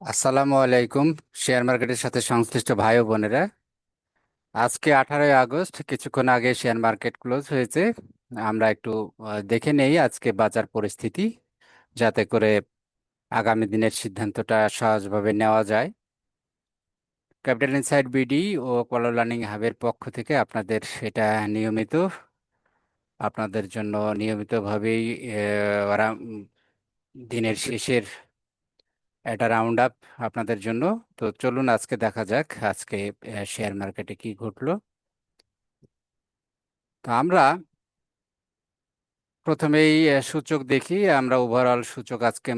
আসসালামু আলাইকুম। শেয়ার মার্কেটের সাথে সংশ্লিষ্ট ভাই ও বোনেরা, আজকে 18ই আগস্ট, কিছুক্ষণ আগে শেয়ার মার্কেট ক্লোজ হয়েছে। আমরা একটু দেখে নেই আজকে বাজার পরিস্থিতি, যাতে করে আগামী দিনের সিদ্ধান্তটা সহজভাবে নেওয়া যায়। ক্যাপিটাল ইনসাইড বিডি ও কলার লার্নিং হাবের পক্ষ থেকে আপনাদের এটা নিয়মিত আপনাদের জন্য নিয়মিতভাবেই ওরা দিনের শেষের একটা রাউন্ড আপ আপনাদের জন্য। তো চলুন আজকে দেখা যাক আজকে শেয়ার মার্কেটে কি ঘটলো। তো আমরা প্রথমেই সূচক দেখি। আমরা ওভারঅল সূচক আজকে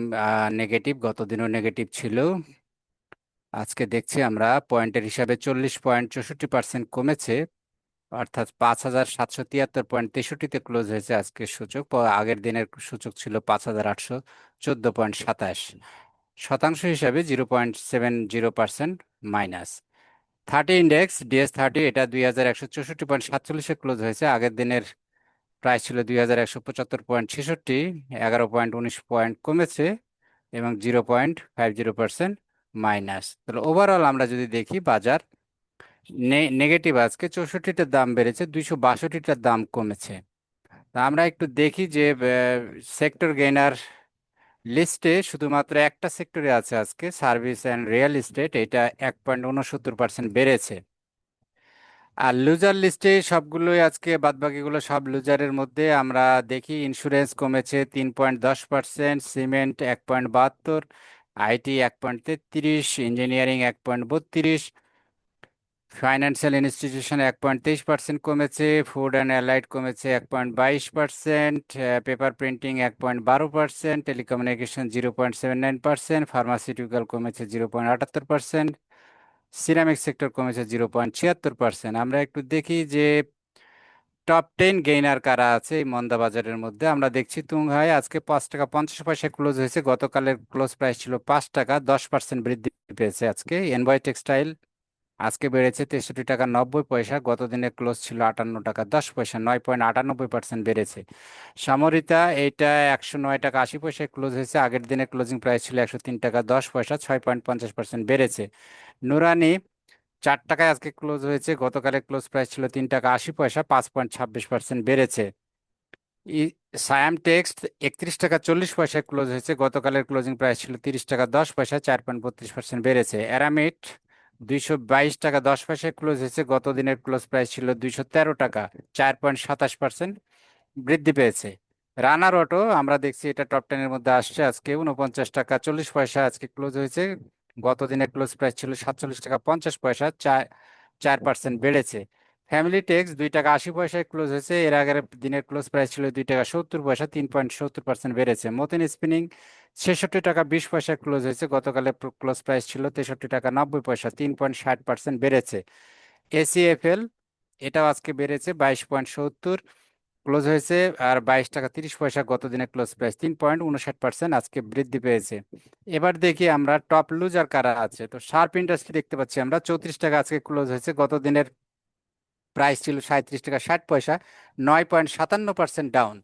নেগেটিভ, গতদিনও নেগেটিভ ছিল। আজকে দেখছি আমরা পয়েন্টের হিসাবে 40.64% কমেছে, অর্থাৎ 5,773.63-তে ক্লোজ হয়েছে আজকের সূচক। আগের দিনের সূচক ছিল 5,814.27। শতাংশ হিসাবে 0.70% মাইনাস। 30 ইন্ডেক্স DS30, এটা 2,164.47-এ ক্লোজ হয়েছে। আগের দিনের প্রাইস ছিল 2,175.66, 11.19 পয়েন্ট কমেছে এবং 0.50% মাইনাস। তাহলে ওভারঅল আমরা যদি দেখি, বাজার নেগেটিভ। আজকে 64টার দাম বেড়েছে, 262টার দাম কমেছে। তা আমরা একটু দেখি যে সেক্টর গেইনার লিস্টে শুধুমাত্র একটা সেক্টরে আছে আজকে, সার্ভিস অ্যান্ড রিয়েল এস্টেট, এটা 1.69% বেড়েছে। আর লুজার লিস্টে সবগুলোই আজকে, বাদবাকিগুলো সব লুজারের মধ্যে। আমরা দেখি ইন্স্যুরেন্স কমেছে 3.10%, cement 1.72, IT 1.33, engineering 1.32, financial institution 1.23% কমেছে, ফুড অ্যান্ড অ্যালাইড কমেছে 1.22%, পেপার প্রিন্টিং 1.12%, টেলিকমিউনিকেশন 0.79%, ফার্মাসিউটিক্যাল কমেছে 0.78%, সিরামিক সেক্টর কমেছে 0.76%। আমরা একটু দেখি যে টপ 10 গেইনার কারা আছে এই মন্দা বাজারের মধ্যে। আমরা দেখছি তুংহাই আজকে 5 টাকা 50 পয়সা ক্লোজ হয়েছে, গতকালের ক্লোজ প্রাইস ছিল 5 টাকা, 10% বৃদ্ধি পেয়েছে আজকে। এনভয় টেক্সটাইল আজকে বেড়েছে 63 টাকা 90 পয়সা, গতদিনের ক্লোজ ছিল 58 টাকা 10 পয়সা, 9.98% বেড়েছে। সামরিতা, এইটা 109 টাকা 80 পয়সায় ক্লোজ হয়েছে, আগের দিনের ক্লোজিং প্রাইস ছিল 103 টাকা 10 পয়সা, 6.50% বেড়েছে। নুরানি 4 টাকায় আজকে ক্লোজ হয়েছে, গতকালে ক্লোজ প্রাইস ছিল 3 টাকা 80 পয়সা, 5.26% বেড়েছে। সায়াম টেক্সট 31 টাকা 40 পয়সায় ক্লোজ হয়েছে, গতকালের ক্লোজিং প্রাইস ছিল 30 টাকা 10 পয়সা, 4.32% বেড়েছে। অ্যারামিট 222 টাকা 10 পয়সায় ক্লোজ হয়েছে, গত দিনের ক্লোজ প্রাইস ছিল 213 টাকা, 4.27% বৃদ্ধি পেয়েছে। রানার অটো আমরা দেখছি এটা টপ 10-এর মধ্যে আসছে, আজকে 49 টাকা 40 পয়সা আজকে ক্লোজ হয়েছে, গত দিনের ক্লোজ প্রাইস ছিল 47 টাকা 50 পয়সা, 4% বেড়েছে। ফ্যামিলি টেক্স 2 টাকা 80 পয়সায় ক্লোজ হয়েছে, এর আগের দিনের ক্লোজ প্রাইস ছিল 2 টাকা 70 পয়সা, 3.70% বেড়েছে। মতিন স্পিনিং 66 টাকা 20 পয়সায় ক্লোজ হয়েছে, গতকালে ক্লোজ প্রাইস ছিল 63 টাকা 90 পয়সা, 3.60% বেড়েছে। এসিএফএল, এটাও আজকে বেড়েছে 22.70 ক্লোজ হয়েছে, আর 22 টাকা 30 পয়সা গত দিনের ক্লোজ প্রাইস, 3.59% আজকে বৃদ্ধি পেয়েছে। এবার দেখি আমরা টপ লুজার কারা আছে। তো শার্প ইন্ডাস্ট্রি দেখতে পাচ্ছি আমরা, 34 টাকা আজকে ক্লোজ হয়েছে, গত দিনের প্রাইস ছিল 37 টাকা 60 পয়সা, 9.57% ডাউন।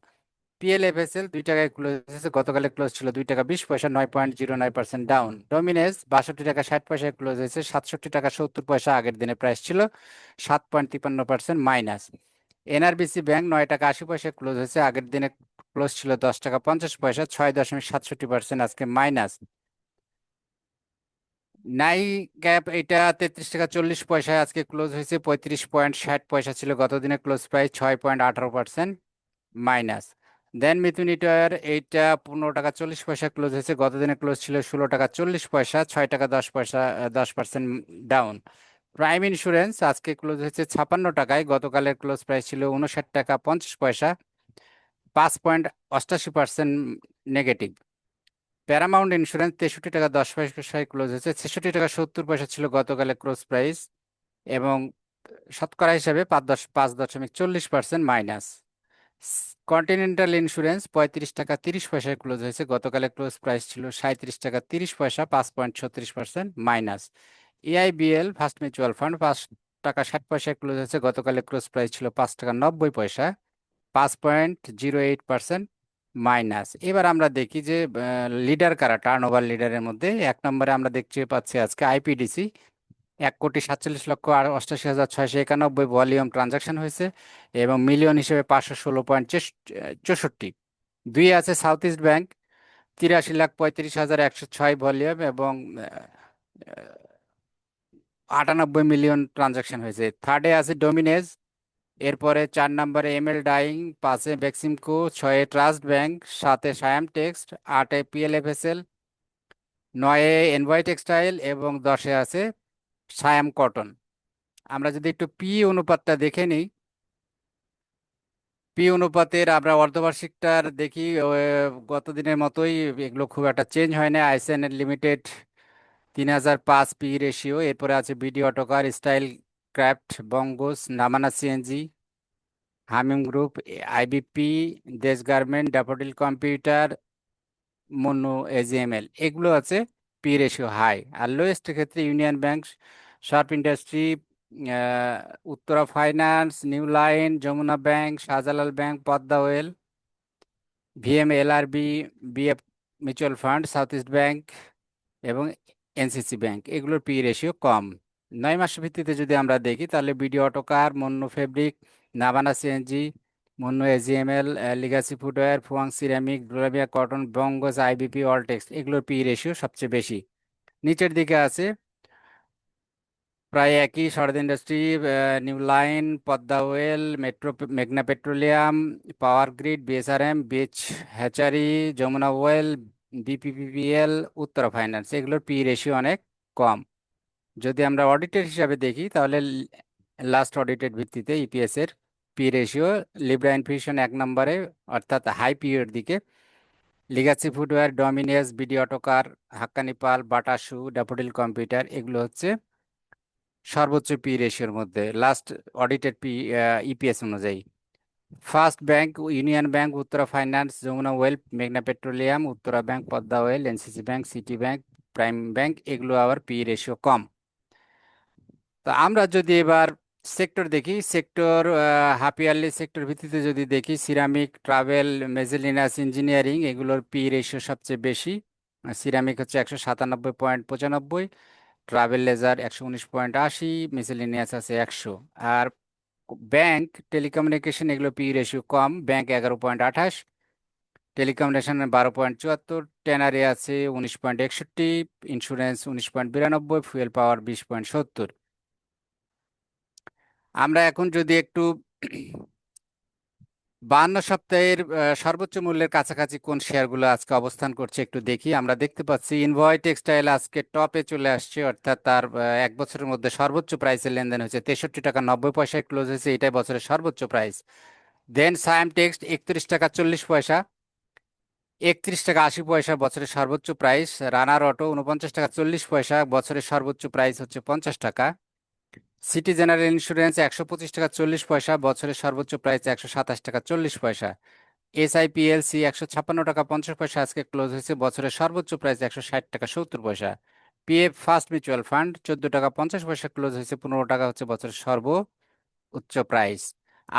পিএলএফএসএল 2 টাকায় ক্লোজ হয়েছে, গতকালে ক্লোজ ছিল 2 টাকা 20 পয়সা, 9.09% ডাউন। ডমিনেস 62 টাকা 60 পয়সায় ক্লোজ হয়েছে, 67 টাকা 70 পয়সা আগের দিনে প্রাইস ছিল, 7.53% মাইনাস। এনআরবিসি ব্যাংক 9 টাকা 80 পয়সায় ক্লোজ হয়েছে, আগের দিনে ক্লোজ ছিল 10 টাকা 50 পয়সা, 6.67% আজকে মাইনাস। নাই গ্যাপ, এটা 33 টাকা 40 পয়সায় আজকে ক্লোজ হয়েছে, 35.60 পয়সা ছিল গত দিনে ক্লোজ প্রাইস, 6.18% মাইনাস। দেন মিথুন ইটার, এইটা 15 টাকা 40 পয়সা ক্লোজ হয়েছে, গত দিনে ক্লোজ ছিল 16 টাকা 40 পয়সা, 6 টাকা 10 পয়সা, 10% ডাউন। প্রাইম ইন্স্যুরেন্স আজকে ক্লোজ হয়েছে 56 টাকায়, গতকালের ক্লোজ প্রাইস ছিল 59 টাকা 50 পয়সা, 5.88% নেগেটিভ। প্যারামাউন্ট ইন্স্যুরেন্স 63 টাকা 10 পয়সায় ক্লোজ হয়েছে, 66 টাকা 70 পয়সা ছিল গতকালে ক্লোজ প্রাইস, এবং শতকরা হিসাবে 5.40% মাইনাস। কন্টিনেন্টাল ইন্স্যুরেন্স 35 টাকা 30 পয়সায় ক্লোজ হয়েছে, গতকালে ক্লোজ প্রাইস ছিল 37 টাকা 30 পয়সা, 5.36% minus. AIBL first mutual fund 5 টাকা 60 পয়সায় ক্লোজ হয়েছে, গতকালে ক্লোজ প্রাইস ছিল 5 টাকা 90 পয়সা, 5.08% মাইনাস। এবার আমরা দেখি যে লিডার কারা টার্নওভার লিডারের মধ্যে। 1 নম্বরে আমরা দেখতে পাচ্ছি আজকে আইপিডিসি, 1,47,88,691 ভলিউম ট্রানজাকশন হয়েছে এবং মিলিয়ন হিসেবে 516.64। দুই আছে সাউথ ইস্ট ব্যাংক, 83,35,106 ভলিউম এবং 98 মিলিয়ন ট্রানজাকশন হয়েছে। থার্ডে আছে ডোমিনেজ, এরপরে 4 নম্বরে এমএল ডাইং, 5-এ বেক্সিমকো, 6-এ ট্রাস্ট ব্যাংক, 7-এ সায়াম টেক্সট, 8-এ পিএলএফএসএল, 9-এ এনভয় টেক্সটাইল এবং 10-এ আছে সায়াম কটন। আমরা যদি একটু পি অনুপাতটা দেখে নিই, পি অনুপাতের আমরা অর্ধবার্ষিকটার দেখি, গত দিনের মতোই এগুলো খুব একটা চেঞ্জ হয় না। আইসিএন লিমিটেড 3005 পি রেশিও, এরপরে আছে BD Autocar, Style Craft, Bangas, Navana CNG, Hamim Group, IBP, Desh Garment, Daffodil Computer, Monno AGML, এগুলো আছে পি রেশিও হাই। আর লোয়েস্ট ক্ষেত্রে Union Bank, Sharp Industry, Uttara Finance, New Line, Jamuna Bank, Shahjalal Bank, Padma Oil, VM LRB, BF mutual fund, South East Bank এবং NCC Bank, এগুলোর P ratio কম। 9 মাস ভিত্তিতে যদি আমরা দেখি তাহলে BD Autocar, Monno Fabric, Navana CNG, Monno AGML, legacy footwear, Fuwang ceramic, Dulamia cotton, Bangas, IBP, Alltex, এগুলোর পি রেশিও সবচেয়ে বেশি। নিচের দিকে আছে প্রায় একই Sharat industry, new line, Padma oil, মেঘনা petroleum, power grid, BSRM, beach hatchery, Jamuna oil, BPPPL, Uttara finance, এগুলোর পি রেশিও অনেক কম। যদি আমরা অডিটেড হিসাবে দেখি তাহলে লাস্ট অডিটেড ভিত্তিতে ইপিএস এর পি রেশিও লিব্রা ইনফিউশন 1 নম্বরে, অর্থাৎ হাই পি এর দিকে, লিগাসি ফুটওয়্যার, ডমিনিয়াস, BD autocar, Hakkani pulp, Bata shoe, Daffodil computer, এগুলো হচ্ছে সর্বোচ্চ পি রেশিওর মধ্যে লাস্ট অডিটেড ইপিএস অনুযায়ী। First bank, union bank, Uttara finance, Jamuna oil, মেঘনা petroleum, Uttara bank, Padma oil, NCC bank, city bank, prime bank, এগুলো আবার পি রেশিও কম। তো আমরা যদি এবার সেক্টর দেখি, সেক্টর হাফ ইয়ারলি সেক্টর ভিত্তিতে যদি দেখি, সিরামিক, ট্রাভেল, মেজেলিনাস, ইঞ্জিনিয়ারিং, এগুলোর পি রেশিও সবচেয়ে বেশি। সিরামিক হচ্ছে 197.95, ট্রাভেল লেজার 119.80, মিসেলিনিয়াস আছে 100। আর ব্যাংক, টেলিকমিউনিকেশন, এগুলো পি রেশিও কম, ব্যাংক 11.28, টেলিকমিউনিকেশন 12.74, ট্যানারি আছে 19.61, ইন্স্যুরেন্স 19.92, ফুয়েল পাওয়ার 20.70। আমরা এখন যদি একটু 52 সপ্তাহের সর্বোচ্চ মূল্যের কাছাকাছি কোন শেয়ারগুলো আজকে অবস্থান করছে একটু দেখি। আমরা দেখতে পাচ্ছি ইনভয় টেক্সটাইল আজকে টপে চলে আসছে, অর্থাৎ তার 1 বছরের মধ্যে সর্বোচ্চ প্রাইসের লেনদেন হয়েছে, 63 টাকা 90 পয়সায় ক্লোজ হয়েছে, এটাই বছরের সর্বোচ্চ প্রাইস। দেন সায়াম টেক্সট 31 টাকা 40 পয়সা, 31 টাকা 80 পয়সা বছরের সর্বোচ্চ প্রাইস। রানার অটো 49 টাকা 40 পয়সা, বছরের সর্বোচ্চ প্রাইস হচ্ছে 50 টাকা। সিটি জেনারেল ইন্স্যুরেন্স 125 টাকা 40 পয়সা, বছরের সর্বোচ্চ প্রাইস 127 টাকা 40 পয়সা। এসআইপিএলসি 156 টাকা 50 পয়সা আজকে ক্লোজ হয়েছে, বছরের সর্বোচ্চ প্রাইস 160 টাকা 70 পয়সা। পিএফ ফার্স্ট মিউচুয়াল ফান্ড 14 টাকা 50 পয়সা ক্লোজ হয়েছে, 15 টাকা হচ্ছে বছরের সর্বোচ্চ প্রাইস।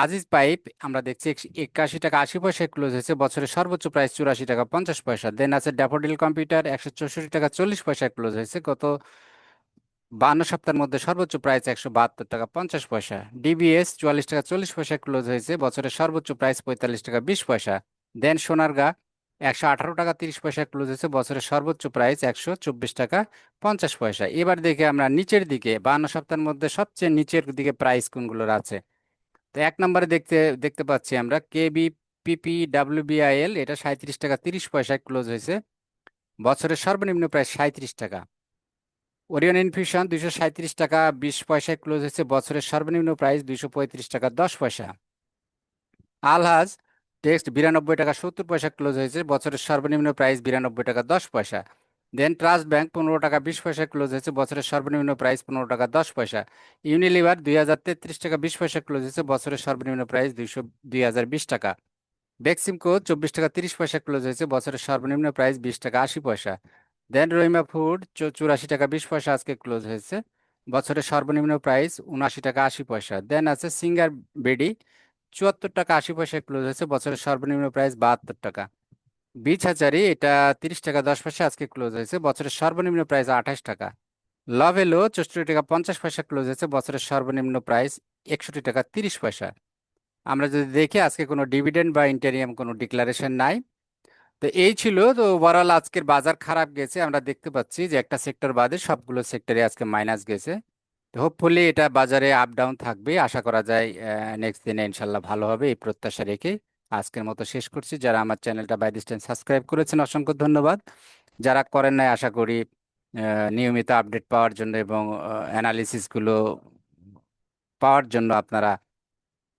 আজিজ পাইপ আমরা দেখছি 81 টাকা 80 পয়সায় ক্লোজ হয়েছে, বছরের সর্বোচ্চ প্রাইস 84 টাকা 50 পয়সা। দেন আছে ড্যাফোডিল কম্পিউটার 164 টাকা 40 পয়সায় ক্লোজ হয়েছে, গত 52 সপ্তাহের মধ্যে সর্বোচ্চ প্রাইস 172 টাকা 50 পয়সা। ডিবিএস 44 টাকা 40 পয়সায় ক্লোজ হয়েছে, বছরের সর্বোচ্চ প্রাইস 45 টাকা 20 পয়সা। দেন সোনারগাঁ 118 টাকা 30 পয়সায় ক্লোজ হয়েছে, বছরের সর্বোচ্চ প্রাইস 124 টাকা 50 পয়সা। এবার দেখে আমরা নিচের দিকে 52 সপ্তাহের মধ্যে সবচেয়ে নিচের দিকে প্রাইস কোনগুলোর আছে। তো 1 নম্বরে দেখতে দেখতে পাচ্ছি আমরা কেবিপিপি ডাব্লিউবিআইএল, এটা 37 টাকা 30 পয়সায় ক্লোজ হয়েছে, বছরের সর্বনিম্ন প্রাইস 37 টাকা। ওরিয়ন ইনফিউশন 237 টাকা 20 পয়সায় ক্লোজ হয়েছে, বছরের সর্বনিম্ন প্রাইস 235 টাকা 10 পয়সা। আলহাজ টেক্সট 92 টাকা 70 পয়সা ক্লোজ হয়েছে, বছরের সর্বনিম্ন প্রাইস 92 টাকা 10 পয়সা। দেন ট্রাস্ট ব্যাংক 15 টাকা 20 পয়সায় ক্লোজ হয়েছে, বছরের সর্বনিম্ন প্রাইস 15 টাকা 10 পয়সা। ইউনিলিভার 2033 টাকা 20 পয়সা ক্লোজ হয়েছে, বছরের সর্বনিম্ন প্রাইস 2020 টাকা। বেক্সিমকো 24 টাকা 30 পয়সা ক্লোজ হয়েছে, বছরের সর্বনিম্ন প্রাইস 20 টাকা 80 পয়সা। দেন রহিমা ফুড 84 টাকা 20 পয়সা আজকে ক্লোজ হয়েছে, বছরের সর্বনিম্ন প্রাইস 79 টাকা 80 পয়সা। দেন আছে সিঙ্গার বেডি 74 টাকা 80 পয়সায় ক্লোজ হয়েছে, বছরের সর্বনিম্ন প্রাইস 72 টাকা। বিচ হাজারি এটা 30 টাকা 10 পয়সা আজকে ক্লোজ হয়েছে, বছরের সর্বনিম্ন প্রাইস 28 টাকা। লাভেলো 64 টাকা 50 পয়সা ক্লোজ হয়েছে, বছরের সর্বনিম্ন প্রাইস 61 টাকা 30 পয়সা। আমরা যদি দেখি আজকে কোনো ডিভিডেন্ড বা ইন্টারিয়াম কোনো ডিক্লারেশন নাই। তো এই ছিল, তো ওভারঅল আজকের বাজার খারাপ গেছে, আমরা দেখতে পাচ্ছি যে একটা সেক্টর বাদে সবগুলো সেক্টরে আজকে মাইনাস গেছে। তো হোপফুলি এটা বাজারে আপ ডাউন থাকবে, আশা করা যায় নেক্সট দিনে ইনশাল্লাহ ভালো হবে এই প্রত্যাশা রেখে আজকের মতো শেষ করছি। যারা আমার চ্যানেলটা বাই দিস টাইম সাবস্ক্রাইব করেছেন অসংখ্য ধন্যবাদ। যারা করেন নাই আশা করি নিয়মিত আপডেট পাওয়ার জন্য এবং অ্যানালিসিসগুলো পাওয়ার জন্য আপনারা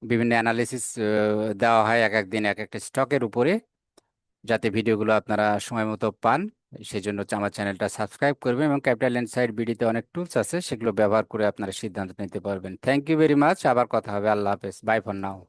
বিভিন্ন অ্যানালিসিস দেওয়া হয় এক এক দিন এক একটা স্টকের উপরে, যাতে ভিডিওগুলো আপনারা সময় মতো পান। সেই জন্য হচ্ছে আমার চ্যানেলটা সাবস্ক্রাইব করবেন এবং ক্যাপিটাল ইনসাইট বিডিতে অনেক টুলস আছে, সেগুলো ব্যবহার করে আপনারা সিদ্ধান্ত নিতে পারবেন। থ্যাংক ইউ ভেরি মাচ, আবার কথা হবে। আল্লাহ হাফেজ, বাই ফর নাও।